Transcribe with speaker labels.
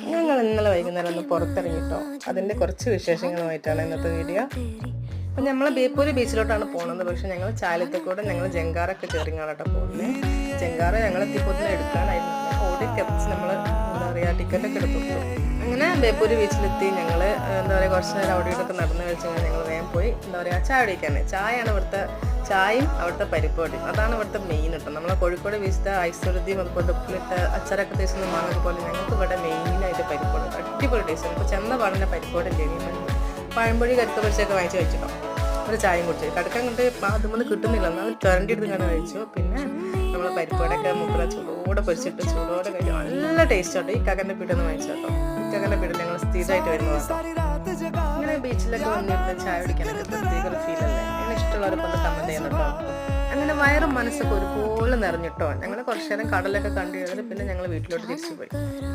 Speaker 1: ഞങ്ങൾ ഇന്നലെ വൈകുന്നേരം ഒന്ന് പുറത്തിറങ്ങിട്ടോ. അതിൻ്റെ കുറച്ച് വിശേഷങ്ങളുമായിട്ടാണ് ഇന്നത്തെ വീഡിയോ. അപ്പം നമ്മൾ ബേപ്പൂര് ബീച്ചിലോട്ടാണ് പോകുന്നത്. പക്ഷെ ഞങ്ങൾ ചാലത്തേക്കൂടെ ഞങ്ങൾ ജങ്കാറൊക്കെ കയറിങ്ങാളാട്ടോ പോകുന്നത്. ജങ്കാറ ഞങ്ങൾ എത്തിപ്പോത്തിന് എടുക്കാനായിരുന്നു. ഓടി കെറിച്ച് നമ്മൾ എന്താ പറയുക ടിക്കറ്റൊക്കെ എടുത്തു. അങ്ങനെ ബേപ്പൂര് ബീച്ചിലെത്തി. ഞങ്ങൾ എന്താ പറയുക കുറച്ച് നേരം അവിടെ ഇവിടെയൊക്കെ നടന്ന് കഴിച്ച് ഞങ്ങൾ വേഗം പോയി എന്താ പറയുക ചായ കുടിക്കാൻ. ചായയാണ് ഇവിടുത്തെ ചായയും അവിടുത്തെ പരിപ്പുവടയും. അതാണ് ഇവിടുത്തെ മെയിൻ കേട്ടോ. നമ്മളെ കോഴിക്കോട് ബീച്ചിലെ ഐശ്വര്യതയും അതുപോലെ ഉപ്പിലിട്ട് അച്ചറൊക്കെ തേച്ചൊന്നും വാങ്ങുന്നത് പോലെ ഞങ്ങൾക്ക് ഇവിടെ മെയിനായിട്ട് പരിപ്പുവട അടിപൊളി ടേസ്റ്റ്. ഇപ്പോൾ ചെന്ന പാടിൻ്റെ പരിപ്പുവട ഇല്ലേ, പഴംപൊഴി കരുത്ത പൊരിച്ചൊക്കെ വാങ്ങിച്ച് കഴിച്ചിട്ടോ. ഒരു ചായയും കുടിച്ചു. കടക്കാൻ കൊണ്ട് അതുമൊന്നും കിട്ടുന്നില്ല. എന്നാൽ ചുരണ്ടി എടുത്ത് കണ്ട് കഴിച്ചു. പിന്നെ നമ്മൾ പരിപ്പുവടയൊക്കെ മുപ്പറ ചൂടോടെ പൊരിച്ചിട്ട് ചൂടോടെ കഴിച്ചു. നല്ല ടേസ്റ്റ് കേട്ടോ. ഈ കകൻ്റെ പീഠൊന്ന് വാങ്ങിച്ചു കേട്ടോ. ഈ കകൻ്റെ പീഠ ഞങ്ങൾ സ്ഥിരമായിട്ട് വരുന്നതാണ്. ഇങ്ങനെ ബീച്ചിലൊക്കെ വന്നിരുന്ന് ചായ കുടിക്കാനൊക്കെ പ്രത്യേക ഒരു ഫീലല്ലേ. അങ്ങനെ ഇഷ്ടമുള്ളവരൊക്കെ ഒന്ന് കമൻറ്റ് ചെയ്യുന്നു കേട്ടോ. അങ്ങനെ വയറും മനസ്സൊക്കെ ഒരുപോലെ നിറഞ്ഞിട്ടോ. ഞങ്ങൾ കുറച്ച് നേരം കടലൊക്കെ കണ്ടു കഴിഞ്ഞാൽ പിന്നെ ഞങ്ങൾ വീട്ടിലോട്ട് തിരിച്ചു പോയി.